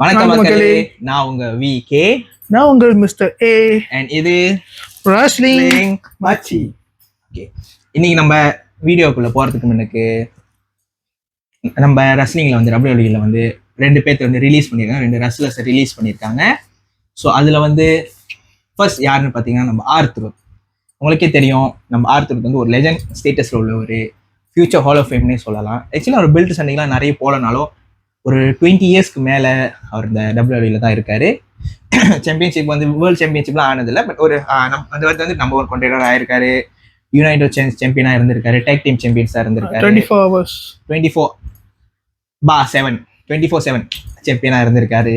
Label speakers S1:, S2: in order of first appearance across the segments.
S1: வணக்கம் மக்களே, நான் உங்க VK.
S2: நான் உங்கள் மிஸ்டர் A
S1: அண்ட் இது
S2: ரெஸ்லிங்
S1: மச்சி. ஓகே, இன்னைக்கு நம்ம வீடியோக்குள்ள போறதுக்கு முன்னுக்கு நம்ம ரெஸ்லிங்ல வந்து WWE வந்து 2 பேர்த்து வந்து ரிலீஸ் பண்ணியிருக்காங்க, 2 ரெஸ்லர்ஸ் ரிலீஸ் பண்ணியிருக்காங்க. ஸோ அதில் வந்து ஃபர்ஸ்ட் யாருன்னு பார்த்தீங்கன்னா நம்ம ஆர்த்ரூத். உங்களுக்கே தெரியும், நம்ம ஆர்த்ரூத் வந்து ஒரு லெஜண்ட் ஸ்டேட்டஸில் உள்ள ஒரு ஃபியூச்சர் ஹால் ஆஃப் ஃபேம்னே சொல்லலாம். ஆக்சுவலாக ஒரு பெல்ட் சண்டைகள்லாம் நிறைய போலனாலும் ஒரு 20 இயர்ஸ்க்கு மேலே அவர் இந்த WWE தான் இருக்காரு. சாம்பியன்ஷிப் வந்து வேர்ல்டு சாம்பியன்ஷிப்லாம் ஆனதில்லை, பட் ஒரு அந்த வருஷம் வந்து நம்பர் 1 கண்டெண்டர் ஆயிருக்காரு. யுனைடெட் சாம்பியனாக இருந்திருக்காரு, டேக் டீம் சாம்பியன்ஸாக இருந்திருக்காரு. 24/7 சாம்பியனாக இருந்திருக்காரு.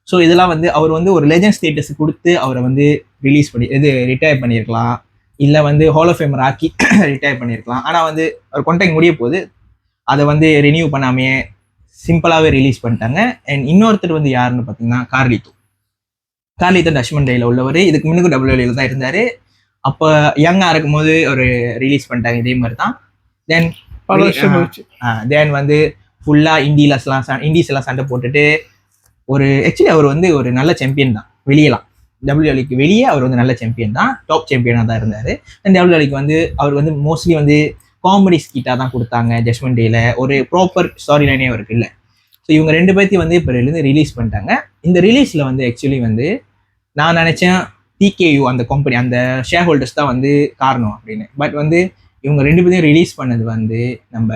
S1: ஸோ இதெல்லாம் வந்து அவர் வந்து ஒரு லெஜண்ட் ஸ்டேட்டஸ் கொடுத்து அவரை வந்து ரிலீஸ் பண்ணி ரிட்டையர் பண்ணியிருக்கலாம், இல்லை வந்து ஹால் ஆஃப் ஃபேமர் ஆக்கி ரிட்டையர் பண்ணியிருக்கலாம். ஆனால் வந்து அவர் கான்ட்ராக்ட் முடிய போது அதை வந்து ரினியூ பண்ணாமையே சிம்பிளாகவே ரிலீஸ் பண்ணிட்டாங்க. அண்ட் இன்னொருத்தர் வந்து யாருன்னு பார்த்தீங்கன்னா கார்லிட்டோ டச்மன் டேல உள்ளவர். இதுக்கு முன்னுக்கு WWE தான் இருந்தார். அப்போ யங்காக இருக்கும்போது ஒரு ரிலீஸ் பண்ணிட்டாங்க, இதே மாதிரி தான். தென் வந்து ஃபுல்லாக இண்டீஸ் எல்லாம் சண்டை போட்டுட்டு ஆக்சுவலி அவர் வந்து ஒரு நல்ல சாம்பியன் தான். வெளியெல்லாம் WWE வெளியே அவர் வந்து நல்ல சாம்பியன் தான், டாப் சாம்பியனாக தான் இருந்தார். அண்ட் WWE வந்து அவர் வந்து மோஸ்ட்லி வந்து காமெடி ஸ்கீட்டாக தான் கொடுத்தாங்க. ஜட்மெண்ட் டேல ஒரு ப்ராப்பர் ஸ்டோரி லைனே அவருக்கு இல்லை. ஸோ இவங்க 2 பேர்த்தையும் வந்து இப்போ ரிலீஸ் பண்ணிட்டாங்க. இந்த ரிலீஸில் வந்து ஆக்சுவலி வந்து நான் நினச்சேன் TKU அந்த கம்பெனி அந்த ஷேர் ஹோல்டர்ஸ் தான் வந்து காரணம் அப்படின்னு. பட் வந்து இவங்க 2 பேரையும் ரிலீஸ் பண்ணது வந்து நம்ம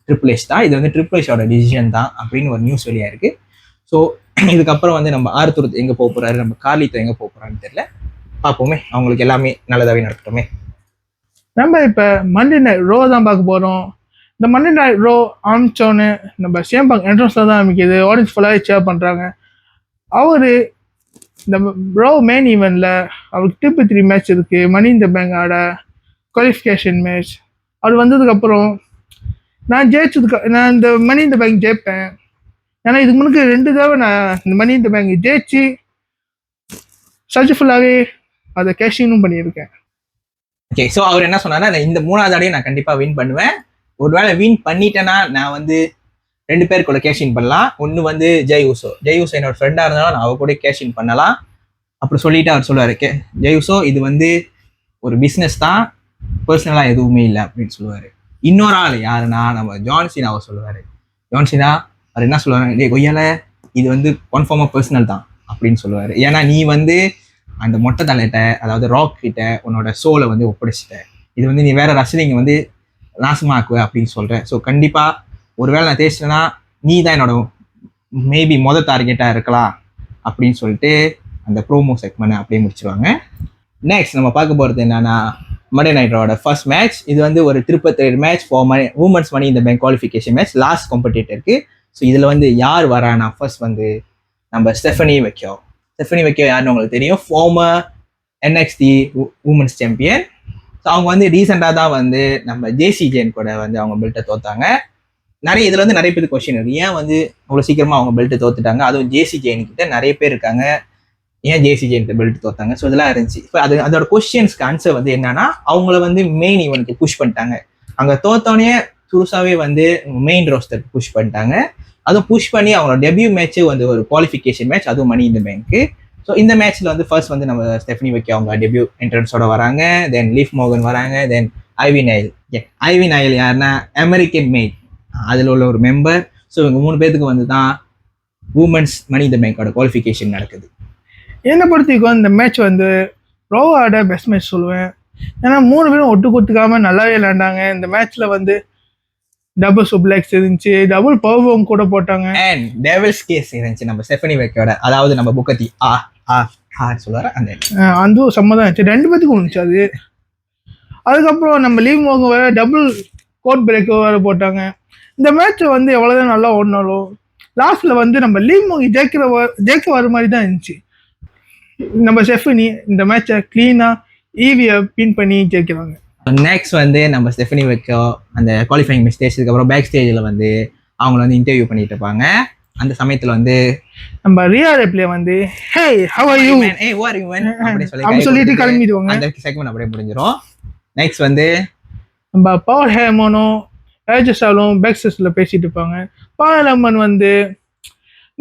S1: ட்ரிபிள் H தான். இது வந்து ட்ரிபிள் Hோட டிசிஷன் தான் அப்படின்னு ஒரு நியூஸ் வெளியாக இருக்குது. ஸோ இதுக்கப்புறம் வந்து நம்ம ஆர்த்ரூத் எங்கே போக போகிறாரு, நம்ம கார்லிட்டோ எங்கே போக போகிறான்னு தெரியல. பார்ப்போமே, அவங்களுக்கு எல்லாமே நல்லதாகவே நடக்கட்டுமே.
S2: நம்ம இப்போ மண்டே நைட் ரோ தான் பார்க்க போகிறோம். இந்த மண்டே நைட் ரோ ஆரம்பிச்சோன்னு நம்ம CM Punk என்ட்ரன்ஸில் தான் ஆரம்பிக்குது. ஆடியன்ஸ் ஃபுல்லாக சேர் பண்ணுறாங்க. அவர் இந்த ரோ மெயின் ஈவெண்ட்டில் அவருக்கு 2-3 மேட்ச் இருக்குது. மணி இந்த பேங்க் ஆட குவாலிஃபிகேஷன் மேட்ச். அவர் வந்ததுக்கப்புறம் நான் இந்த மணி இந்த பேங்க் ஜெயிப்பேன். ஏன்னா இதுக்கு முன்னுக்கு 2 தடவை நான் இந்த மணி இந்த பேங்க் ஜெயிச்சு சக்ஸஸ்ஃபுல்லாகவே அதை கேஷிங்கும் பண்ணியிருக்கேன்.
S1: ஓகே, ஸோ அவர் என்ன சொன்னார்னா, இந்த 3வது ஆடையும் நான் கண்டிப்பாக வின் பண்ணுவேன். ஒருவேளை வின் பண்ணிட்டேன்னா நான் வந்து 2 பேர் கூட கேஷின் பண்ணலாம். ஒன்று வந்து ஜெய் ஊசோ என்னோட ஃப்ரெண்டாக இருந்தாலும் நான் அவர் கூட கேஷின் பண்ணலாம். அப்புறம் சொல்லிட்டு அவர் சொல்லுவார், ஜெய் ஊசோ இது வந்து ஒரு பிஸ்னஸ் தான், பர்சனலாக எதுவுமே இல்லை அப்படின்னு சொல்லுவார். இன்னொரு ஆள் யாருன்னா நம்ம ஜான் சீனாவை சொல்லுவார். ஜான் சீனா அவர் என்ன சொல்லுவார், கொய்யால இது வந்து கன்ஃபார்மாக பர்சனல் தான் அப்படின்னு சொல்லுவார். ஏன்னா நீ வந்து அந்த மொட்டை தலையிட்ட, அதாவது ராக் கிட்ட உன்னோட சோலை வந்து ஒப்படைச்சிட்ட, இது வந்து நீ வேற ரசலிங்க வந்து நாசமாக்குவ அப்படின்னு சொல்ற. ஸோ கண்டிப்பா ஒருவேளை நான் தேய்ச்சிட்டேன்னா நீ தான் என்னோட மேபி டார்கெட்டா இருக்கலாம் அப்படின்னு சொல்லிட்டு அந்த ப்ரோமோ செக்மெண்ட் அப்படியே முடிச்சிருவாங்க. நெக்ஸ்ட் நம்ம பார்க்க போறது என்னன்னா மண்டே நைட்டோட ஃபர்ஸ்ட் மேட்ச். இது வந்து ஒரு 33 மேட்ச் ஃபார் உமன்ஸ் மணி இந்த பேங்க் குவாலிஃபிகேஷன் மேட்ச், லாஸ்ட் காம்படிட்டருக்கு. ஸோ இதுல வந்து யார் வரானா, ஃபர்ஸ்ட் வந்து நம்ம ஸ்டெஃபனி வெக்கியோ யாருன்னு உங்களுக்கு தெரியும், former NXT women's champion. So அவங்க வந்து ரீசெண்டாக தான் வந்து நம்ம ஜேசி ஜெயின் கூட வந்து அவங்க பெல்ட்டை தோத்தாங்க. இதுல வந்து நிறைய பேருக்கு கொஸ்டின் இருக்கு, ஏன் வந்து அவ்வளோ சீக்கிரமா அவங்க பெல்ட்டை தோத்துட்டாங்க, அதுவும் ஜேசி ஜெயின் கிட்ட நிறைய பேர் இருக்காங்க, ஏன் ஜேசி ஜெயின் கிட்ட பெல்ட் தோத்தாங்க. ஸோ இதெல்லாம் இருந்துச்சு. இப்போ அதோட கொஸ்டின்ஸ்க்கு ஆன்சர் வந்து என்னன்னா, அவங்கள வந்து மெயின் ஈவென்ட்க்கு புஷ் பண்ணிட்டாங்க. அங்கே தோத்தோடனே புதுசாவே வந்து மெயின் ரோஸ்டருக்கு புஷ் பண்ணிட்டாங்க. அதுவும் புஷ் பண்ணி அவங்களோட டெபியூ மேட்ச்சு வந்து ஒரு குவாலிஃபிகேஷன் மேட்ச், அதுவும் மணி இந்த பேங்க்கு. ஸோ இந்த மேட்ச்ல வந்து ஃபர்ஸ்ட் வந்து நம்ம ஸ்டெஃபனி வெக்கியோ அவங்க டெபியூ என்ட்ரன்ஸோட வராங்க. தென் லீஃப் மோகன் வராங்க. தென் ஐவி நைல் யாருன்னா அமெரிக்கன் மேட், அதில் உள்ள ஒரு மெம்பர். ஸோ இவங்க 3 பேருக்கு வந்து தான் உமன்ஸ் மணி இந்த பேங்கோட குவாலிஃபிகேஷன் நடக்குது.
S2: என்னை பொறுத்திருக்கும் இந்த மேட்ச் வந்து ரோவோட பெஸ்ட் மேட்ச் சொல்லுவேன். ஏன்னா 3 பேரும் ஒட்டு கொடுத்துக்காம நல்லாவே விளையாண்டாங்க. இந்த மேட்ச்ல வந்து டபுள் சூப்ளெக்ஸ் இருந்துச்சு, டபுள் பவர் பாம் கூட போட்டாங்க.
S1: அண்ட் டெவில்ஸ் கேஸ் இருந்துச்சு நம்ம ஸ்டெஃபனி வெக்கியோட, அதாவது நம்ம புக்கத்தி சொல்லுவாரு
S2: அதுவும் சம்மதம் இருந்துச்சு. 2 பேத்துக்கும் இருந்துச்சு அது. அதுக்கப்புறம் நம்ம லீவ் மோக வேற டபுள் கோட் பிரேக் வேற போட்டாங்க. இந்த மேட்ச் வந்து எவ்வளவுதான் நல்லா ஓடினாலும் லாஸ்ட்ல வந்து நம்ம லீவ் மோகி ஜெயிக்க வர மாதிரி தான் இருந்துச்சு. நம்ம ஸ்டெஃபனி இந்த மேட்சை கிளீனா ஈவியை பின் பண்ணி ஜெயிக்கிறாங்க.
S1: நெக்ஸ்ட் வந்து நம்ம ஸ்டெஃபனி வெக்கியோ அந்த குவாலிஃபைங் ஸ்டேஜ்க்கு அப்புறம் பேக் ஸ்டேஜில் வந்து அவங்கள வந்து இன்டர்வியூ பண்ணிட்டு இருப்பாங்க. அந்த சமயத்தில் வந்து
S2: நம்ம ரியா ரெப்லே வந்து hey how are you
S1: man, hey who are you man அப்படி
S2: சொல்லிட்டு கிளம்பிடுவாங்க.
S1: அந்த செக்மெண்ட் அப்படியே முடிஞ்சிடும். நெக்ஸ்ட் வந்து
S2: நம்ம பவர் ஹேமனும் ஏஜஸாலும் பேக் ஸ்டேஜில் பேசிட்டு இருப்பாங்க. பவர் ஹேமன் வந்து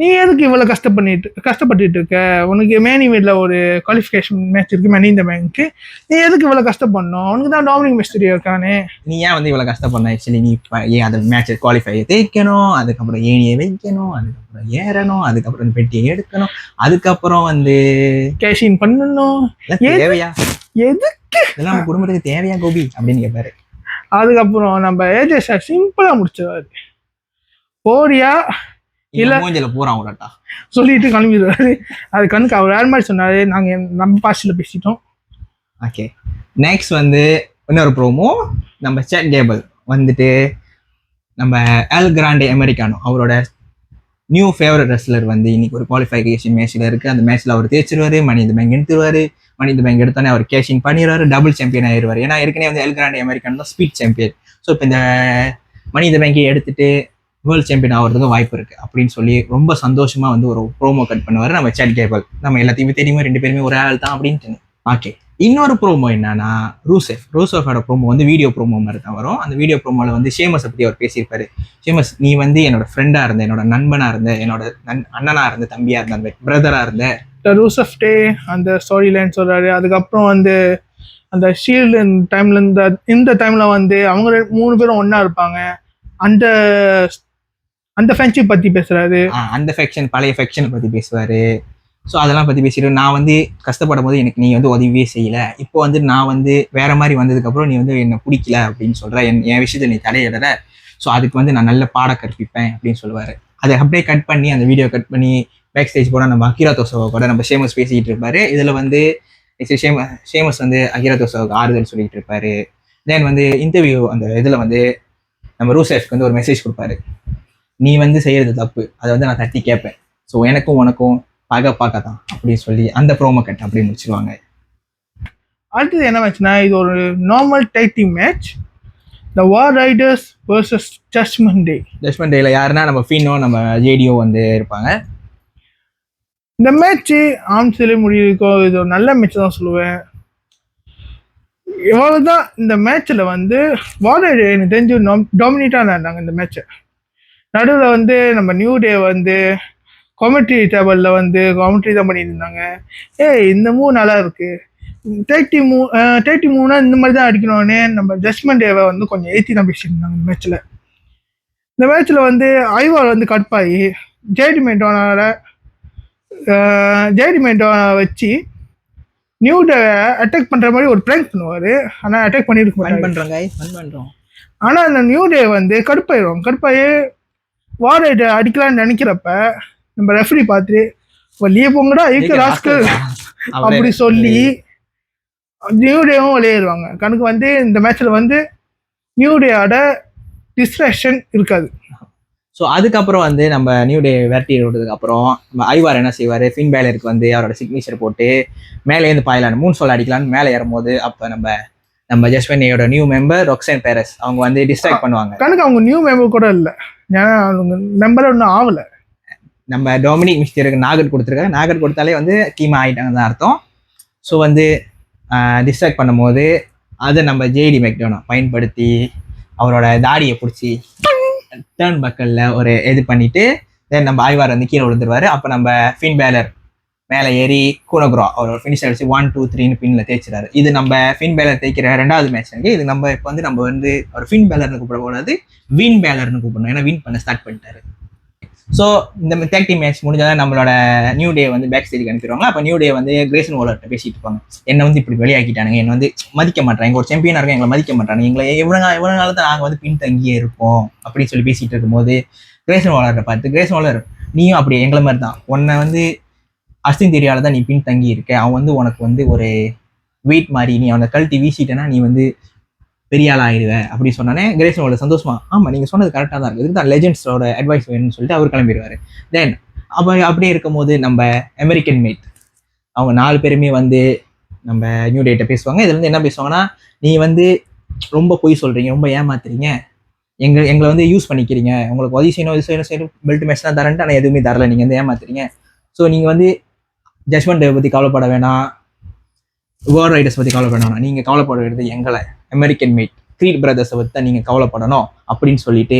S2: நீ எதுக்கு இவ்வளோ கஷ்டப்பட்டுட்டு இருக்க? உனக்கு மேன் இவெண்ட்ல ஒரு குவாலிஃபிகேஷன் மேட்ச் இருக்கு மணி இந்த பேங்க்கு. நீ எதுக்கு இவ்வளோ கஷ்டப்படணும்? உனக்கு தான் டாமினிக் மிஸ்டரி இருக்கானே.
S1: நீ ஏன் வந்து இவ்வளவு கஷ்டப்படணும்? ஆக்சுவலி நீ ஏன் அந்த மேட்ச் குவாலிஃபை தேய்க்கணும், அதுக்கப்புறம் ஏணியை வைக்கணும், அதுக்கப்புறம் ஏறணும், அதுக்கப்புறம் பெட்டியை எடுக்கணும், அதுக்கப்புறம் வந்து
S2: கேஷின் பண்ணணும்.
S1: தேவையா?
S2: எதுக்கு
S1: இதெல்லாம் நம்ம குடும்பத்துக்கு தேவையா கோபி அப்படின்னு கேட்பாரு.
S2: அதுக்கப்புறம் நம்ம ஏஜே சார் சிம்பிளா முடிச்சிருவாரு. போறியா
S1: இல்ல மூஞ்சில போறான் விடட்டா
S2: சொல்லிட்டு கிளம்பிடுவாரு. அது கணக்கு அவர் வேற மாதிரி சொன்னாரு. நாங்க நம்ம பாஷையில பேசிட்டோம்.
S1: ஓகே, நெக்ஸ்ட் வந்து இன்னொரு ப்ரோமோ. நம்ம சேட் கேபிள் வந்துட்டு நம்ம எல் கிராண்டே அமெரிக்கானோ அவரோட நியூ ஃபேவரட் ரெஸ்லர் வந்து இன்னைக்கு ஒரு குவாலிஃபிகேஷன் மேட்ச்ல இருக்கு. அந்த மேட்ச்ல அவர் தேய்ச்சிருவாரு, மணி இந்த பேங்க் எடுத்துருவாரு. மணி இந்த பேங்க் எடுத்தோன்னே அவர் கேஷிங் பண்ணிடுவாரு, டபுள் சாம்பியன் ஆயிடுவார். ஏன்னா ஏற்கனவே வந்து எல் கிராண்டே அமெரிக்கான் தான் ஸ்பீட் சாம்பியன். ஸோ இப்போ இந்த மணி இந்த பேங்கை எடுத்துட்டு வேர்ல்ட் சாம்பியன் ஆகிறதுக்கு வாய்ப்பு இருக்கு அப்படின்னு சொல்லி ரொம்ப சந்தோஷமா வந்து ஒரு ப்ரோமோ கட் பண்ணுவாரு நம்ம சேட் கேபிள். நம்ம எல்லாத்தையுமே தெரியுமா, 2 பேருமே ஒரு ஆள் தான் அப்படின்ட்டு. ஓகே, இன்னொரு ப்ரோமோ என்னன்னா ரூசெஃபோட ப்ரோமோ வந்து வீடியோ ப்ரோமோ மாதிரி தான் வரும். அந்த வீடியோ ப்ரோமோல வந்து ஷேமஸை பத்தி அவர் பேசியிருப்பாரு. ஷேமஸ், நீ வந்து என்னோட ஃப்ரெண்டா இருந்த, என்னோட நண்பனா இருந்த, என்னோட அண்ணனா இருந்த, தம்பியா இருந்த, அந்த பிரதரா இருந்த.
S2: ரூசெஃப் டே அந்த ஸ்டோரி லைன் சொல்றாரு. அதுக்கப்புறம் வந்து அந்த ஷீல்டு டைம்ல இந்த டைம்ல வந்து அவங்க 3 பேரும் ஒன்னா இருப்பாங்க. அந்த அந்த ஃப்ரெண்ட்ஷிப் பத்தி பேசுறாரு.
S1: அந்த ஃபெக்ஷன், பழைய ஃபெக்ஷனை பத்தி பேசுவாரு. ஸோ அதெல்லாம் பத்தி பேசிட்டு, நான் வந்து கஷ்டப்படும் போது எனக்கு நீ வந்து உதவியே செய்யல, இப்போ வந்து நான் வந்து வேற மாதிரி வந்ததுக்கப்புறம் நீ வந்து என்னை பிடிக்கல அப்படின்னு சொல்ற, என் விஷயத்த நீ தடையிடற. ஸோ அதுக்கு வந்து நான் நல்ல பாட கற்பிப்பேன் அப்படின்னு சொல்லுவாரு. அதை அப்படியே கட் பண்ணி அந்த வீடியோ கட் பண்ணி பேக் ஸ்டேஜ் போனால் நம்ம அகிரா தோசோவை கூட நம்ம ஷேமஸ் பேசிக்கிட்டு இருப்பாரு. இதில் வந்து ஷேமஸ் வந்து அகிரா தோசோவுக்கு ஆறுதல் சொல்லிட்டு இருப்பாரு. தென் வந்து இன்டர்வியூ அந்த இதில் வந்து நம்ம ரூசெஃப்க்கு வந்து ஒரு மெசேஜ் கொடுப்பாரு. நீ வந்து செய்யறது தப்பு, அதை வந்து நான் தட்டி கேட்பேன். ஸோ எனக்கும் உனக்கும் பார்க்க தான் அப்படின்னு சொல்லி அந்த ப்ரோமோ கட் அப்படி முடிச்சிருவாங்க.
S2: அடுத்தது என்ன மேட்ச்னா, இது ஒரு நார்மல் டேக் டீம் மேட்ச். த வார் ரைடர்ஸ் வர்சஸ் ஜட்ஜ்மெண்ட் டே.
S1: ஜட்ஜ்மெண்ட் டேல யாருன்னா நம்ம ஃபீனோ நம்ம ஜேடியோ வந்து இருப்பாங்க.
S2: இந்த மேட்ச் ஆம்ஸ்ல முடியிருக்கோ, இது ஒரு நல்ல மேட்ச் தான் சொல்லுவேன். இவ்வளவுதான். இந்த மேட்ச்ல வந்து வார் ரைடர் எனக்கு தெரிஞ்சு டாமினேட்டா இருந்தாங்க இந்த மேட்சை. நடுவில் வந்து நம்ம நியூ டே வந்து காமெண்ட்ரி டேபிளில் வந்து காமெண்ட்ரி தான் பண்ணிட்டு இருந்தாங்க. இந்த மூவ் நல்லா இருக்கு, தேர்ட்டி மூவ்னா இந்த மாதிரி தான் அடிக்கணும்னே நம்ம ஜட்ஜ்மெண்ட் டேவை வந்து கொஞ்சம் ஏற்றி தான் பேசிட்டு இருந்தாங்க இந்த மேட்ச்சில். இந்த மேட்ச்சில் வந்து ஐவார் வந்து கட்பாயி ஜேடி மெண்டோனை வச்சு நியூ டே அட்டாக் பண்ணுற மாதிரி ஒரு ப்ராங்க் பண்ணுவார். ஆனால் அட்டாக் பண்ணியிருக்க
S1: மாட்டாங்க.
S2: ஆனால் அந்த நியூ டே வந்து கடுப்பாயி வார் ரைடர் அடிக்கலான்னு நினைக்கிறப்ப நம்ம ரெஃபரி பார்த்துட்டு வெளியே போங்கடா ராஸ்கல் அப்படி சொல்லி நியூ டேவும் விளையாடுவாங்க. கணக்கு வந்து இந்த மேட்ச்ல வந்து நியூ டேயோட டிஸ்ட்ராக்ஷன் இருக்காது.
S1: ஸோ அதுக்கப்புறம் வந்து நம்ம நியூ டே விரட்டி விடுறதுக்கு அப்புறம் நம்ம ஐவார் என்ன செய்வார், ஃபின் பேலருக்கு வந்து அவரோட சிக்னேச்சர் போட்டு மேலேருந்து பாயலான்னு மூணு சொல்ல அடிக்கலான்னு மேலே ஏறும்போது அப்போ நம்ம ஜஸ்வனியோட நியூ மெம்பர் ரொக்ஸன் பேரஸ் அவங்க வந்து டிஸ்ட்ராக்ட் பண்ணுவாங்க.
S2: கணக்கு அவங்க நியூ மெம்பர் கூட இல்லை, ஏன்னா அவங்க மெம்பர் ஒன்றும் ஆகலை.
S1: நம்ம டொமினிக் மிஸ்டருக்கு நாகட் கொடுத்துருக்காங்க. நாகட் கொடுத்தாலே வந்து கீமா ஆகிட்டாங்க தான் அர்த்தம். ஸோ வந்து டிஸ்ட்ராக்ட் பண்ணும்போது அதை நம்ம ஜேடி மெக்டோனா பயன்படுத்தி அவரோட தாடியை பிடிச்சி டர்ன் பக்கலில் ஒரு இது பண்ணிட்டு தென் நம்ம ஐவார் வந்து கீழே விழுந்துருவாரு. அப்போ நம்ம ஃபின் பேலர் மேலே ஏறி கூனோக்ரோ அவரோட ஃபினிஷ் அடிச்சு 1 2 3 பின்ல தேய்ச்சிடாரு. இது நம்ம ஃபின் பேலர் தேய்க்கிற 2வது மேட்ச். இது நம்ம இப்போ வந்து நம்ம வந்து ஒரு ஃபின் பேலர்னு கூப்பிடக்கூடாது, வின் பேலர்னு கூப்பிடணும், ஏன்னா வின் பண்ண ஸ்டார்ட் பண்ணிட்டாரு. ஸோ இந்த டேக் டீம் மேட்ச் முடிஞ்சாதான் நம்மளோட நியூ டே வந்து பேக் ஸ்டேஜுக்கு அனுப்பிடுவாங்க. அப்போ நியூ டே வந்து கிரேசன் வாலர்கிட்ட பேசிட்டு இருப்பாங்க. என்னை வந்து இப்படி வெளியாக்கிட்டானுங்க, என்னை வந்து மதிக்க மாட்டாங்க, எங்க ஒரு சாம்பியனாக இருக்கும் எங்களை மதிக்க மாட்டாங்க, எங்களை எவ்வளோ நாள் தான் நாங்கள் வந்து பின் தங்கியே இருப்போம் அப்படின்னு சொல்லி பேசிட்டு இருக்கும்போது கிரேசன் வாலர்கிட்ட பார்த்து, கிரேசன் வாலர் நீயும் அப்படி எங்களை மாதிரி தான், உன்னை வந்து அஸ்தின் தெரியாத தான் நீ பின் தங்கி இருக்க, அவன் வந்து உனக்கு வந்து ஒரு வெயிட் மாதிரி, நீ அவனை கழட்டி வீசிட்டேன்னா நீ வந்து பெரிய ஆள் ஆயிடுவேன் அப்படின்னு சொன்னானே கிரேசன் வாலர் சந்தோஷமா ஆமாம் நீங்கள் சொன்னது கரெக்டாக தான் இருக்குது, இதுக்கு தான் லெஜெண்ட்ஸோட அட்வைஸ் வேணும்னு சொல்லிட்டு அவர் கிளம்பிடுவார். தென் அப்படியே இருக்கும் போது நம்ம அமெரிக்கன் மேட் அவங்க 4 பேருமே வந்து நம்ம நியூ டேட்டை பேசுவாங்க. இதுல இருந்து என்ன பேசுவாங்கன்னா, நீ வந்து ரொம்ப பொய் சொல்றீங்க, ரொம்ப ஏமாத்துறீங்க, எங்களை வந்து யூஸ் பண்ணிக்கிறீங்க, உங்களுக்கு உதவி செய்யணும் பெல்ட் மேட்ச் தான் தரேன்ட்டு ஆனால் எதுவுமே தரல, நீங்கள் வந்து ஏமாத்துறீங்க. ஸோ நீங்கள் வந்து ஜட்ஜ்மெண்ட் டே பற்றி கவலைப்பட வேணாம், வேர்ல்ட் ரைடர்ஸ் பற்றி கவலைப்பட வேணாம், நீங்கள் கவலைப்பட வேண்டியது எங்களை அமெரிக்கன் மேட் க்ரீட் பிரதர்ஸை பற்றி தான் நீங்கள் கவலைப்படணும் அப்படின்னு சொல்லிட்டு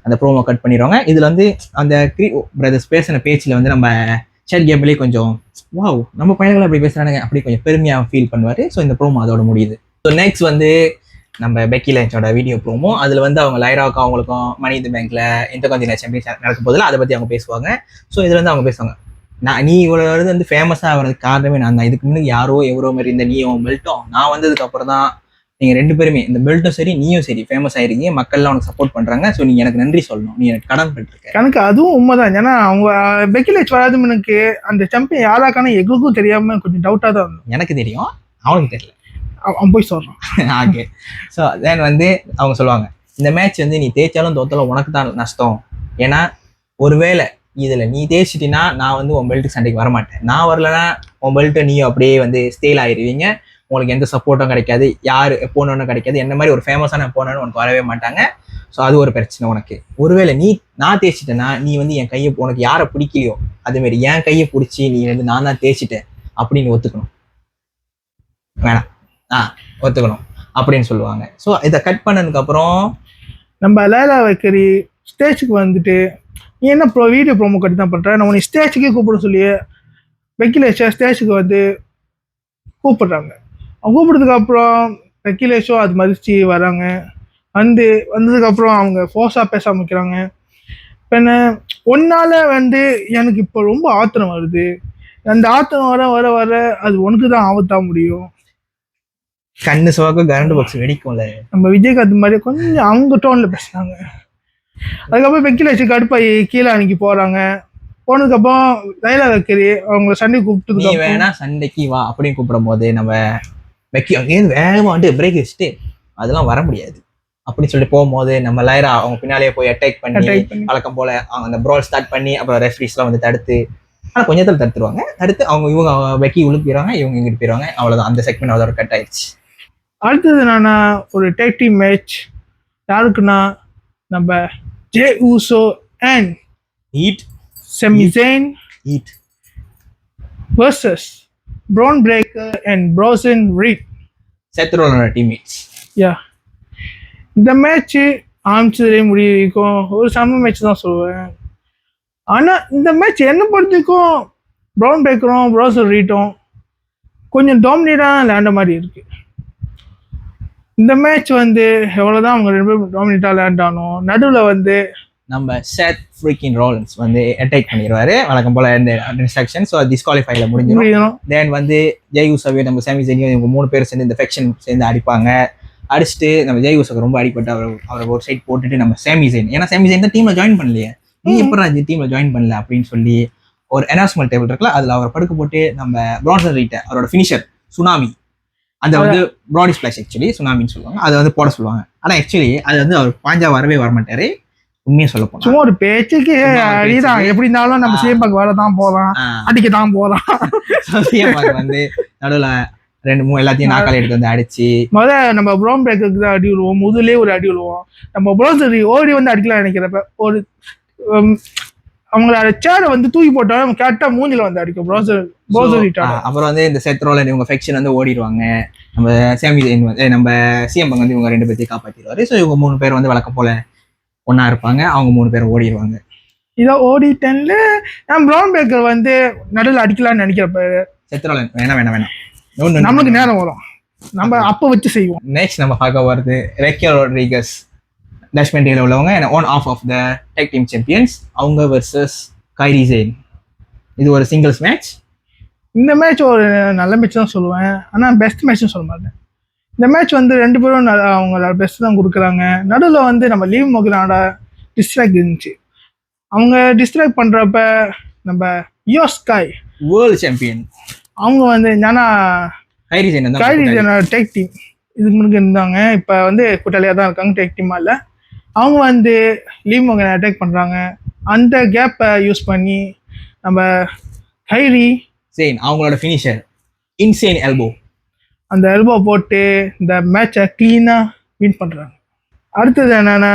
S1: அந்த ப்ரோமோ கட் பண்ணிடுவாங்க. இதில் வந்து அந்த பிரதர்ஸ் பேசின பேச்சில் வந்து நம்ம ஷேர் கேம்லேயே கொஞ்சம் வாவ் நம்ம பையன்கள் அப்படி பேசுகிறானுங்க அப்படி கொஞ்சம் பெருமையாக ஃபீல் பண்ணுவார். ஸோ இந்த ப்ரோமோ அதோட முடியுது. ஸோ நெக்ஸ்ட் வந்து நம்ம பெக்கி லைன்ஸோட வீடியோ ப்ரோமோ. அதில் வந்து அவங்க லைராவுக்கும் அவங்களுக்கும் மணி இந்த பேங்க்ல இன்டர்கான்டினென்டல் சாம்பியன்ஷிப் நடக்கும் போதில் அதை பற்றி அவங்க பேசுவாங்க. ஸோ இதில் வந்து அவங்க பேசுவாங்க, நீ இவ்வளோ வந்து ஃபேமஸாக ஆகிறதுக்கு காரணமே நான் தான். இதுக்கு முன்னாடி யாரோ எவ்வளோ மாதிரி இந்த நீயும் பெல்ட்டும் நான் வந்ததுக்கு அப்புறம் தான் நீங்கள் 2 பேருமே இந்த பெல்ட்டும் சரி நீயும் சரி ஃபேமஸ் ஆயிருக்கீங்க. மக்கள்லாம் உனக்கு சப்போர்ட் பண்ணுறாங்க. ஸோ நீ எனக்கு நன்றி சொல்லணும், நீ எனக்கு கடன் பட்டிருக்க.
S2: எனக்கு அதுவும் உண்மைதான். ஏன்னா அவங்க பெக்கி லிஞ்ச் வராது எனக்கு அந்த சாம்பியன் யாராக்கான எங்களுக்கும் தெரியாமல் கொஞ்சம் டவுட்டாக தான் இருந்தோம்.
S1: எனக்கு தெரியும், அவனுக்கு தெரியல,
S2: அவன் போய் சொல்கிறான்.
S1: ஓகே. ஸோ தென் வந்து அவங்க சொல்லுவாங்க, இந்த மேட்ச் வந்து நீ தேய்ச்சாலும் தோத்தாலும் உனக்கு தான் நஷ்டம். ஏன்னா ஒருவேளை இதில் நீ தேய்ச்சிட்டினா நான் வந்து உன் பெல்ட்டுக்கு சண்டைக்கு வரமாட்டேன். நான் வரலன்னா உன் பெல்ட்டை நீயும் அப்படியே வந்து ஸ்டேல் ஆயிடுவீங்க. உங்களுக்கு எந்த சப்போர்ட்டும் கிடைக்காது, யார் எப்போன்னு கிடைக்காது. என்ன மாதிரி ஒரு ஃபேமஸான எப்போன்னு உனக்கு வரவே மாட்டாங்க. ஸோ அது ஒரு பிரச்சனை உனக்கு. ஒருவேளை நான் தேய்ச்சிட்டேன்னா நீ வந்து என் கையை உனக்கு யாரை பிடிக்கலையோ அதேமாரி என் கையை பிடிச்சி நீ வந்து நான் தான் தேய்ச்சிட்டேன் அப்படின்னு ஒத்துக்கணும். வேணாம், ஒத்துக்கணும் அப்படின்னு சொல்லுவாங்க. ஸோ இதை கட் பண்ணதுக்கப்புறம்
S2: நம்ம லைலா வைக்கரி ஸ்டேஜுக்கு வந்துட்டு நீ என்ன வீடியோ ப்ரோமோ கட்டி தான் பண்ணுற, நான் உன்னை ஸ்டேஜுக்கே கூப்பிட சொல்லி பெக்கி லிஞ்ச் ஸ்டேஜுக்கு வந்து கூப்பிடுறாங்க. அவங்க கூப்பிடுறதுக்கு அப்புறம் பெக்கி லிஞ்சும் அது மதிச்சு வராங்க. வந்ததுக்கப்புறம் அவங்க ஃபோர்ஸாக பேச ஆரம்பிக்கிறாங்க. இப்போ என்ன ஒன்னால வந்து எனக்கு இப்போ ரொம்ப ஆத்திரம் வருது, அந்த ஆத்திரம் வர வர வர அது உனக்கு தான் ஆபத்தாக முடியும்.
S1: கண்ணு சோக்க கரண்ட் பாக்ஸ் வெடிக்கும்ல. நம்ம
S2: விஜயகாந்த் மாதிரி கொஞ்சம் அவங்க டோன்ல பேசுறாங்க. அதுக்கப்புறம் பெக்கி லிஞ்ச் கடுப்பாயி கீழே அன்னைக்கு போறாங்க. போனதுக்கப்புறம் லைலா வைக்கரி அவங்க சண்டை கூப்பிட்டு
S1: நீ வேணா சண்டைக்கு வா அப்படின்னு கூப்பிடும் போது நம்ம பெக்கி அங்கேருந்து வேகமா வந்து பிரேக் வச்சுட்டு அதெல்லாம் வர முடியாது அப்படின்னு சொல்லிட்டு போகும்போது நம்ம லைரா அவங்க பின்னாலேயே போய் அட்டாக் பண்ணி வழக்கம் போல அந்த ப்ரால் ஸ்டார்ட் பண்ணி அப்புறம் ரெஃப்ரீஸ்லாம் வந்து தடுத்து, ஆனால் கொஞ்சத்தில் தடுத்துருவாங்க. தடுத்து இவங்க பெக்கி உழுக்கு போயிடுவாங்க, இவங்க இங்கிட்டு போயிடுவாங்க. அவ்வளோதான், அந்த செக்மெண்ட் அதோட கட் ஆயிடுச்சு.
S2: அடுத்தது என்னன்னா ஒரு டேக் டீம் மேட்ச். யாருக்குன்னா நம்ம J Uso and Sami Zayn versus Braun Breaker and Bronson Reed.
S1: Seth Rollins teammates.
S2: Yeah. இந்த மேட்ச் ஆரம்பிச்சதுலேயே முடியும் ஒரு செம்ம மேட்ச் தான் சொல்லுவேன். ஆனால் இந்த மேட்ச் என்ன பொறுத்திருக்கும் ப்ரௌன் பிரேக்கரும் ப்ரோசன் ரீட்டும் கொஞ்சம் டாமினேட்டாக லேண்ட மாதிரி இருக்கு. இந்த மேட்ச் வந்து எவ்வளோதான் அவங்க 2 பேரும் டாமினேட்டாக லேண்ட் ஆனோம், நடுவில் வந்து
S1: நம்ம செத் ஃப்ரீக்கிங் ரோலன்ஸ் வந்து அட்டாக் பண்ணிடுவாரு வழக்கம் போல இந்த டிஸ்ட்ராக்ஷன். ஸோ டிஸ்குவாலிஃபைல முடிஞ்சிடும். தென் வந்து ஜெய் ஊசோவே நம்ம சாமி ஜெனியும் இவங்க 3 பேர் சேர்ந்து இந்த ஃபெக்ஷன் சேர்ந்து அடிப்பாங்க. அடிச்சுட்டு நம்ம ஜெய் ஊசோக்கு ரொம்ப அடிப்பட்டு அவரை ஒரு சைட் போட்டுட்டு நம்ம சாமி ஜெயின், ஏன்னா சாமி ஜெயின் தான் டீம்ல ஜாயின் பண்ணலையே, நீ எப்படி டீம்ல ஜாயின் பண்ணல அப்படின்னு சொல்லி ஒரு அனௌன்ஸ்மெண்ட் டேபிள் இருக்குல்ல, அதில் அவரை படுக்க போட்டு நம்ம பிரான்சன் ரீட்டை அவரோட ஃபினிஷர் சுனாமி, அந்த வந்து ப்ராடி ஸ்பிளாஷ் ஆக்சுவலி சுனாமின்னு சொல்லுவாங்க, அதை வந்து போட சொல்லுவாங்க. ஆனால் ஆக்சுவலி அது வந்து அவர் பாஞ்சா வரவே வரமாட்டாரு. உண்மையை சொல்ல போனா
S2: சும்மா ஒரு பேச்சுக்கு அடிதான், எப்படி இருந்தாலும் நம்ம சேம்பாக்கு வரதான் போறோம், அடிக்க தான் போறோம்.
S1: சேம்பாக்கு வந்து நடுவில் 2-3 எல்லாத்தையும் நாக்கால எடுத்து வந்து அடிச்சு
S2: நம்ம ப்ரௌன் பிரேக்கருக்கு தான் அடி விழுவோம், முதலே ஒரு அடி விழுவோம். நம்ம ப்ரோசரி ஓடி வந்து அடிக்கலாம் நினைக்கிறப்ப ஒரு அவங்களோட சேரை வந்து தூக்கி போட்டாலும் கரெக்டா மூஞ்சில வந்து அடிக்கும் ப்ரோசரி.
S1: அப்புறம் வந்து இந்த செத் ரோலன் இவங்க ஃபெக்ஷன் வந்து ஓடிடுவாங்க. நம்ம சாமி நம்ம சிஎம் வந்து இவங்க 2 பேர்த்தையும் காப்பாற்றிடுவாரு. ஸோ இவங்க 3 பேர் வந்து வழக்கம் போல ஒன்னா இருப்பாங்க, அவங்க 3 பேரும் ஓடிடுவாங்க.
S2: இதோ ஓடிட்டேன்ல நான் ப்ரௌன் பிரேக்கர் வந்து நடுவில் அடிக்கலாம்னு நினைக்கிறப்ப
S1: செத் ரோலன் வேணாம்
S2: நமக்கு நேரம் வரும், நம்ம அப்போ வச்சு செய்வோம்.
S1: நெக்ஸ்ட் நம்ம பார்க்க வருது ரெக்கல் ரோட்ரிகஸ் டஷ்மெண்டியில் உள்ளவங்க one of the tag team champions, அவங்க வர்சஸ் கைரி ஜெயின். இது ஒரு சிங்கிள்ஸ் மேட்ச்.
S2: இந்த மேட்ச் ஒரு நல்ல மேட்ச் தான் சொல்லுவேன், ஆனால் பெஸ்ட் மேட்ச்னு சொல்ல மாட்டேன். இந்த மேட்ச் வந்து 2 பேரும் அவங்களோட பெஸ்ட் தான் கொடுக்குறாங்க. நடுவில் வந்து நம்ம லீவ் மோகனோட டிஸ்ட்ராக்ட் இருந்துச்சு. அவங்க டிஸ்ட்ராக்ட் பண்ணுறப்ப நம்ம யோ ஸ்கை
S1: வேர்ல்டு சாம்பியன்
S2: அவங்க வந்து என்னன்னா
S1: கைரி
S2: ஜெயினோட டேக் டீம் இதுக்கு முன்னாடி இருந்தாங்க, இப்போ வந்து கூட்டாளியாக தான் இருக்காங்க, டேக் டீமாக இல்லை. அவங்க வந்து லீவ் மோகனை அட்டாக் பண்ணுறாங்க. அந்த கேப்பை யூஸ் பண்ணி நம்ம கைரி
S1: ஜெயின் அவங்களோட ஃபினிஷர் இன்சேன் எல்போ,
S2: அந்த எல்போ போட்டு இந்த மேட்சை க்ளீனாக வின் பண்ணுறாங்க. அடுத்தது என்னென்னா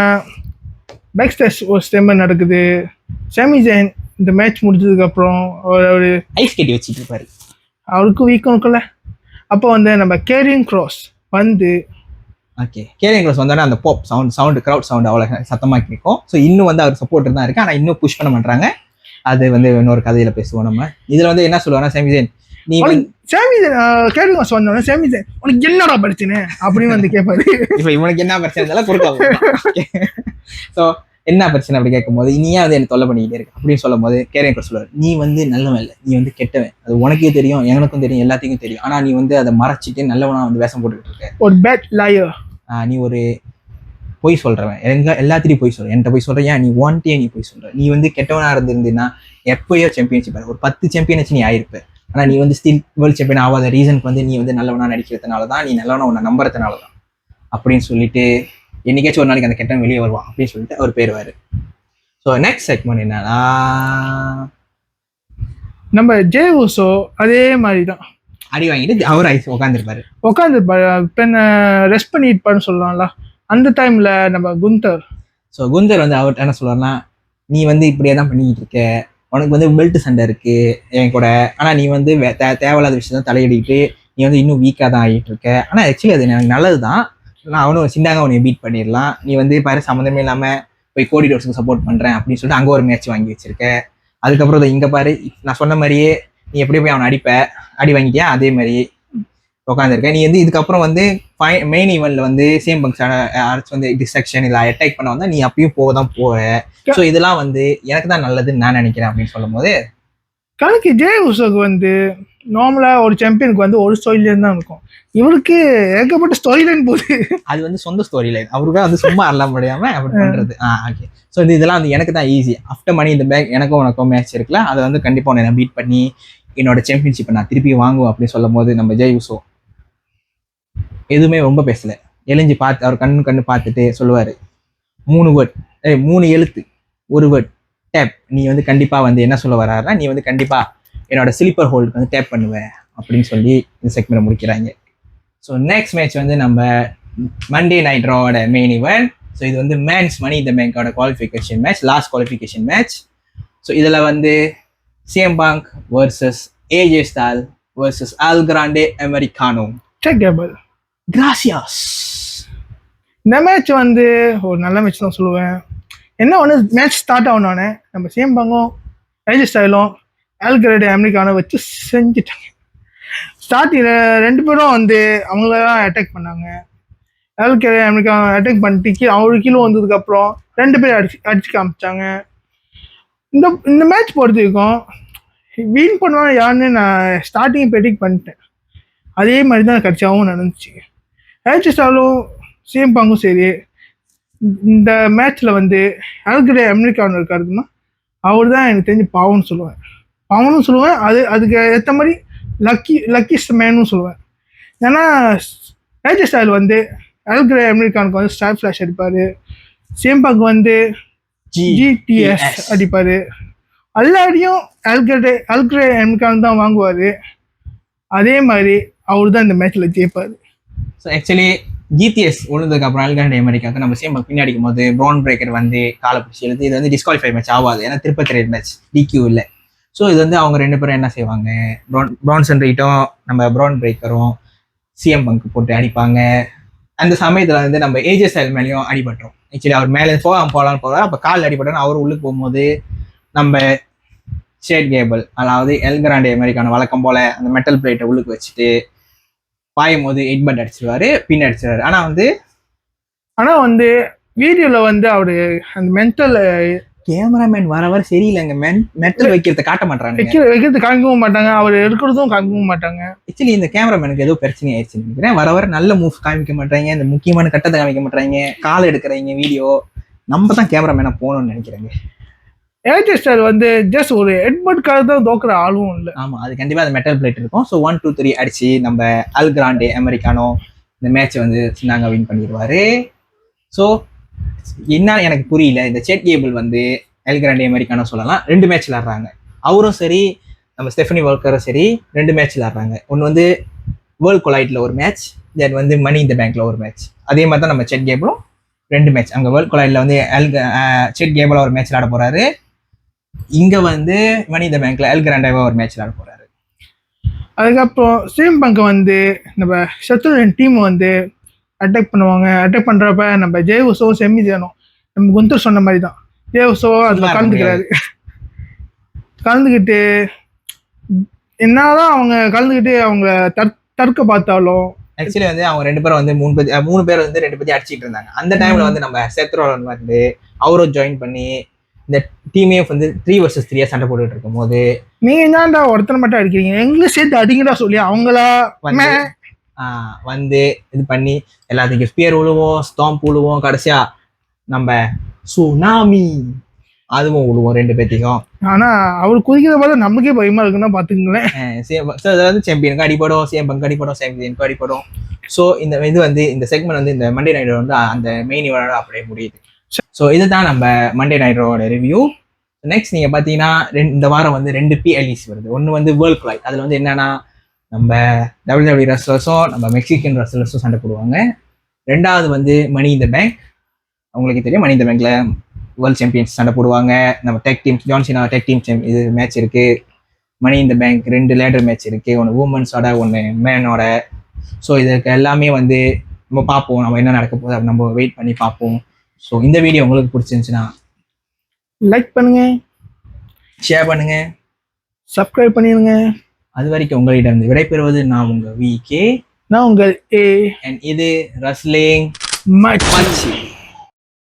S2: பேக் ஸ்டேஜ் ஒரு ஸ்டெம்பர் நடக்குது. சாமி ஜெயின் இந்த மேட்ச் முடிஞ்சதுக்கப்புறம் ஒரு
S1: ஐஸ் கட்டி வச்சுட்டு இருப்பாரு,
S2: அவருக்கு வீக்கம் இருக்குல்ல. அப்போ வந்து நம்ம கேரிங் க்ராஸ் வந்து
S1: ஓகே, கேரியன் க்ராஸ் வந்தோடனே அந்த பாப் சவுண்ட் க்ரௌட் சவுண்ட் அவ்வளோ சத்தமாக கேட்கும். ஸோ இன்னும் வந்து அவர் சப்போர்ட் தான் இருக்கு, ஆனால் இன்னும் புஷ் பண்ண மாட்டாங்க. அது வந்து இன்னொரு கதையில பேசுவோம் நம்ம. இதுல வந்து என்ன சொல்லுவாங்கன்னா, சேமிசேன் நீ
S2: கேரியன் க்ராஸ் வந்தோடனே சேமிசேன் உனக்கு என்னடா பிரச்சனை அப்படின்னு வந்து கேட்பாரு.
S1: இப்ப இவனுக்கு என்ன பிரச்சனை இதெல்லாம் கொடுக்க. ஸோ என்ன பிரச்சனை அப்படி கேட்கும்போது, நீ ஏன் வந்து என்ன தொல்லை பண்ணிக்கிட்டே இருக்கு அப்படின்னு சொல்லும் போது கேரியன் க்ராஸ் சொல்லுவார், நீ வந்து நல்லவன் இல்லை, நீ வந்து கெட்டவன், அது உனக்கே தெரியும், எனக்கும் தெரியும், எல்லாத்துக்கும் தெரியும். ஆனா நீ வந்து அதை மறைச்சிட்டு நல்லவனா வந்து வேஷம் போட்டுக்கிட்டு இருக்க,
S2: ஒரு பேட் லாயர்.
S1: நீ ஒரு பொய் சொல்றவன், எல்லாத்திலையும் பொய் சொல்ற, என்கிட்ட போய் சொல்ற, ஏன் நீ ஒன்ட்டே நீ போய் சொல்ற, நீ வந்து கெட்டவனா இருந்திருந்தீங்கன்னா எப்பயோ சாம்பியன்ஷிப் ஒரு 10 சாம்பியனாச்சு நீ ஆயிருப்ப. ஆனா நீ வந்து ஸ்டில் வேர்ல்ட் சாம்பியன் ஆகாத ரீசனுக்கு வந்து நீ வந்து நல்லவனா நடிக்கிறதுனால தான், நீ நல்லவனா உன்னை நம்புறதுனால தான் அப்படின்னு சொல்லிட்டு என்னைக்காச்சும் ஒரு நாளைக்கு அந்த கெட்டவன் வெளியே வருவான் அப்படின்னு சொல்லிட்டு அவர் போயிடுவாரு. ஸோ நெக்ஸ்ட் செக்மெண்ட் என்னன்னா,
S2: நம்ம ஜே ஊசோ அதே மாதிரி தான்
S1: அடி வாங்கிட்டு அவர் உட்காந்துருப்பாரு.
S2: இப்போ ரெஸ்ட் பண்ணிட்டு சொல்லலாம்ல. அந்த டைம்ல நம்ம குந்தர்
S1: வந்து அவர்கிட்ட என்ன சொல்லுவாருன்னா, நீ வந்து இப்படியே தான் பண்ணிக்கிட்டு இருக்க, உனக்கு வந்து பெல்ட் சண்டை இருக்கு என் கூட, ஆனா நீ வந்து தேவையில்லாத விஷயம் தான் தலையிடிட்டு நீ வந்து இன்னும் வீக்காக தான் ஆகிட்டு இருக்க. ஆனா ஆக்சுவலி அது எனக்கு நல்லது தான், நான் அவனும் சிண்டாங்க உன்னை பீட் பண்ணிடலாம், நீ வந்து பாரு சம்மந்தமே இல்லாம போய் கோடி டோர்ஸுக்கு சப்போர்ட் பண்றேன் அப்படின்னு சொல்லிட்டு அங்கே ஒரு மேட்ச் வாங்கி வச்சிருக்க. அதுக்கப்புறம் இங்க பாரு நான் சொன்ன மாதிரியே நீ எப்படி போய் அவனை அடி வாங்கிட்டியா, அதே மாதிரி உட்காந்துருக்கேன். நீ வந்து இதுக்கப்புறம் வந்து மெயின் ஈவெண்ட்ல வந்து சேம் பங்க்ஸ் யாராச்சும் வந்து டிஸ்ட்ரக்ஷன் இல்லை அட்டாக் பண்ண வந்தா நீ அப்பயும் போக போற. ஸோ இதெல்லாம் வந்து எனக்கு தான் நல்லதுன்னு நான் நினைக்கிறேன் அப்படின்னு சொல்லும் போது,
S2: கணக்கு ஜே உசோக்கு வந்து நார்மலா ஒரு சாம்பியனுக்கு வந்து ஒரு ஸ்டோரி லைன் தான் இருக்கும், இவருக்கு ஏகப்பட்ட ஸ்டோரி லைன் போகுது.
S1: அது வந்து சொந்த ஸ்டோரி லைன், அவருக்கா வந்து சும்மா எல்லாம் முடியாம அப்படி பண்றது. ஓகே. ஸோ இதெல்லாம் வந்து எனக்கு தான் ஈஸி. ஆஃப்டர் மணி இந்த பேக் எனக்கும் உனக்கும் மேட்ச் இருக்குல்ல, அதை வந்து கண்டிப்பா உன்னை பீட் பண்ணி என்னோட சாம்பியன்ஷிப்பை நான் திருப்பி வாங்குவேன் அப்படின்னு சொல்லும் போது நம்ம ஜெய் உசோ எதுவுமே ரொம்ப பேசல, எழிஞ்சு பார்த்து அவர் கண்ணு பார்த்துட்டு சொல்லுவாரு, 3 எழுத்து 1 வேர்ட் டேப், நீ வந்து கண்டிப்பா வந்து என்ன சொல்ல வர்றாருன்னா, நீ வந்து கண்டிப்பா என்னோட ஸ்லீப்பர் ஹோல்டுக்கு வந்து டேப் பண்ணுவேன் அப்படின்னு சொல்லி இந்த செக்மெண்ட் முடிக்கிறாங்க. ஸோ நெக்ஸ்ட் மேட்ச் வந்து நம்ம மண்டே நைட் ராவோட மெயின் ஈவெண்ட். ஸோ இது வந்து மேன்ஸ் மணி இந்த பேங்கோட qualification match, last qualification match. So இதுல வந்து CM Punk versus AJ Styles versus Al Grande Americano. கிராசியாஸ்.
S2: இந்த மேட்ச் வந்து ஒரு நல்ல மேட்ச் தான் சொல்லுவேன். என்ன ஒன்று, மேட்ச் ஸ்டார்ட் ஆகணுன்னே நம்ம சேம் பங்கும் ஏஜே ஸ்டைலும் அல் கிராண்டே அமெரிக்கானோ வச்சு செஞ்சுட்டாங்க. ஸ்டார்டிங் 2 பேரும் வந்து அவங்கள தான் அட்டாக் பண்ணாங்க. அல் கிராண்டே அமெரிக்கானோ அட்டாக் பண்ணிட்டு அவரு கீழே வந்ததுக்கப்புறம் 2 பேர் அடிச்சு காமிச்சாங்க. இந்த மேட்ச் பொறுத்த வரைக்கும் வின் பண்ணுவாங்க யாருன்னு நான் ஸ்டார்டிங் ப்ரெடிக்ட் பண்ணிட்டேன். அதே மாதிரி தான் கட்சியாகவும் நடந்துச்சு. ஏஜே ஸ்டைலும் சேம் பங்கும் சரி, இந்த மேட்ச்சில் வந்து அல் கிராண்டே அமெரிக்கானோ இருக்காருன்னா அவர் தான் எனக்கு தெரிஞ்சு பாவம்னு சொல்லுவேன். அதுக்கு ஏற்ற மாதிரி லக்கிஸ்ட் மேனும் சொல்லுவேன். ஏன்னா ஏஜே ஸ்டைல் வந்து அல் கிராண்டே அமெரிக்கானுக்கு வந்து ஸ்டார் ஃபிளாஷ் அடிப்பார், சேம் பங்க் வந்து GTS அடிப்பார், எல்லாரையும் அல் கிராண்டே அமெரிக்கான் தான் வாங்குவார். அதே மாதிரி அவர் தான் இந்த மேட்ச்சில் ஜெயிப்பார்.
S1: ஸோ ஆக்சுவலி GTS விழுந்ததுக்கு அப்புறம் அல் கிராண்டே அமெரிக்காவுக்கு நம்ம சேம் பின்னாடி அடிக்கும் போது ப்ரௌன் பிரேக்கர் வந்து காலை பிடிச்சி எழுது, இது வந்து டிஸ்குவாலிஃபை மேட்ச் ஆகாது, ஏன்னா திருப்பதி மேட்ச் DQ இல்லை. ஸோ இது வந்து அவங்க 2 பேரும் என்ன செய்வாங்க, ப்ரான்சன் ரைட்டும் நம்ம ப்ரௌன் பிரேக்கரும் சிஎம் பங்க் போட்டு அடிப்பாங்க. அந்த சமயத்தில் வந்து நம்ம ஏஜே ஸ்டைல் மேலேயும் அடிபட்டுரும். ஆக்சுவலி அவர் மேலே போகலான்னு போகிறார், அப்போ கால் அடிபட்டோன்னு அவர் உள்ளுக்கு போகும்போது நம்ம ஷேட் கேபிள், அதாவது அல் கிராண்டே அமெரிக்கான வழக்கம் போல அந்த மெட்டல் பிளேட்டை உள்ளுக்கு வச்சுட்டு பாயும் போது 8 பட் அடிச்சிருவாரு, பின் அடிச்சிருவாரு. ஆனா வந்து
S2: வீடியோல வந்து அவரு அந்த மென்டல்
S1: கேமராமேன் வர சரியில்லைங்க, மெட்டல் வைக்கிறத காட்ட மாட்டாங்க,
S2: வைக்கிறது காமிக்கவும் மாட்டாங்க, அவர் எடுக்கிறதும் காமிக்கவும் மாட்டாங்க.
S1: ஆக்சுவலி இந்த கேமராமேனுக்கு ஏதோ பிரச்சனை ஆயிடுச்சுன்னு நினைக்கிறேன். வர நல்ல மூவ் காமிக்க மாட்டாங்க, இந்த முக்கியமான கட்டத்தை காமிக்க மாட்டாங்க, கால் எடுக்கிறீங்க வீடியோ. நம்ம தான் கேமராமேனா போகணும்னு நினைக்கிறேங்க.
S2: ஏஜே ஸ்டைல் வந்து ஜஸ்ட் ஒரு ஹெட்பட்காக தான் தோக்குற ஆளும் இல்லை.
S1: ஆமா, அது கண்டிப்பா அந்த மெட்டல் பிளேட் இருக்கும். ஸோ 1 2 3 அடிச்சு நம்ம அல் கிராண்டே அமெரிக்கானோ இந்த மேட்சை வந்து சின்னாங்க வின் பண்ணிடுவாரு. ஸோ என்ன எனக்கு புரியல, இந்த செட் கேபிள் வந்து அல் கிராண்டே அமெரிக்கானோ சொல்லலாம் 2 மேட்ச் விளாடுறாங்க, அவரும் சரி நம்ம ஸ்டெஃபனி வால்கரும் சரி 2 மேட்ச் விளாடுறாங்க. ஒன்று வந்து வேர்ல்ட் கொலைட்ல ஒரு மேட்ச், தென் வந்து மணி இந்த பேங்க்ல ஒரு மேட்ச். அதே மாதிரி தான் நம்ம செட் கேபிளும் 2 மேட்ச். அங்கே வேர்ல்ட் கொலைட்ல வந்து செட் கேபிள் ஒரு மேட்ச் விளாட போறாரு, இங்க வந்து மணி இந்த பேங்க்ல அல் கிராண்டேவா ஒரு மேட்ச் விளாட போறாரு.
S2: அதுக்கப்புறம் சேம் பங்க் வந்து நம்ம சத்ருவின் டீம் வந்து அட்டாக் பண்ணுவாங்க. அட்டாக் பண்றப்ப நம்ம ஜெய் உசோ செமி ஜேனும் நம்ம குந்தர் சொன்ன மாதிரி தான் ஜெய் உசோ அதுல கலந்துக்கிறாரு. கலந்துக்கிட்டு என்னதான் அவங்க கலந்துக்கிட்டு அவங்க தற்க பார்த்தாலும்
S1: ஆக்சுவலி வந்து அவங்க 2 பேரும் வந்து 3 பேர் வந்து 2 பேரும் அடிச்சிட்டு இருந்தாங்க. அந்த டைம்ல வந்து நம்ம செத்ரோலன் வந்து அவரும் ஜாயின் பண்ணி இந்த டீமே வந்து 3 vs 3 சண்டை போட்டுட்டு இருக்கும் போது
S2: நீங்க என்னடா ஒருத்தனை மட்டும் அடிக்கிறீங்க எங்களும் சேர்த்து அடிங்கடா சொல்லி அவங்களா
S1: வந்து இது பண்ணி எல்லாத்துக்கும் ஸ்பியர் விழுவோம், ஸ்டாம்ப் விழுவோம், கடைசியா நம்ம சுனாமி அதுவும் விழுவோம் 2 பேர்த்தையும்.
S2: ஆனா அவர் குதிக்கிற போது நமக்கே பயமா இருக்குன்னா பாத்துக்கங்களேன்.
S1: வந்து சாம்பியனுக்கு அடிப்படும், சேம்பங்கு அடிப்படும், சாம்பியனுக்கு அடிப்படும். ஸோ இந்த இது வந்து இந்த செக்மெண்ட் வந்து இந்த மண்டே நைட் வந்து அந்த மெயின் இவனோட அப்படியே முடியுது. ஸோ இதுதான் நம்ம மண்டே நைட்டோட ரிவ்யூ. நெக்ஸ்ட் நீங்க பாத்தீங்கன்னா இந்த வாரம் வந்து 2 PLEs வருது. ஒன்று வந்து வேர்ல்ட் கிளாய், அதுல வந்து என்னன்னா நம்ம WWE ரெஸ்லர்ஸும் நம்ம மெக்சிகன் ரெஸ்லர்ஸும் சண்டை போடுவாங்க. 2வது வந்து மணி இந்த பேங்க், அவங்களுக்கு தெரியும் மணி இந்த பேங்க்ல வேர்ல்ட் சாம்பியன்ஸ் சண்டை போடுவாங்க. நம்ம tech team John Cena tech team இது மேட்ச் இருக்கு. மணி இந்த பேங்க் 2 லேடர் மேட்ச் இருக்கு, ஒன்று உமன்ஸோட ஒன்று மேனோட. ஸோ இதுக்கு எல்லாமே வந்து நம்ம பார்ப்போம், நம்ம என்ன நடக்க போகுது நம்ம வெயிட் பண்ணி பார்ப்போம். ஸோ இந்த வீடியோ உங்களுக்கு பிடிச்சிருந்துச்சுன்னா
S2: லைக் பண்ணுங்க,
S1: ஷேர் பண்ணுங்க,
S2: சப்ஸ்கிரைப் பண்ணிடுங்க.
S1: அது வரைக்கும் உங்களிடம் விடைபெறுவது நான் உங்க VK,
S2: நான் உங்கள் A,
S1: and இது ரஸ்லிங்
S2: மச்சி.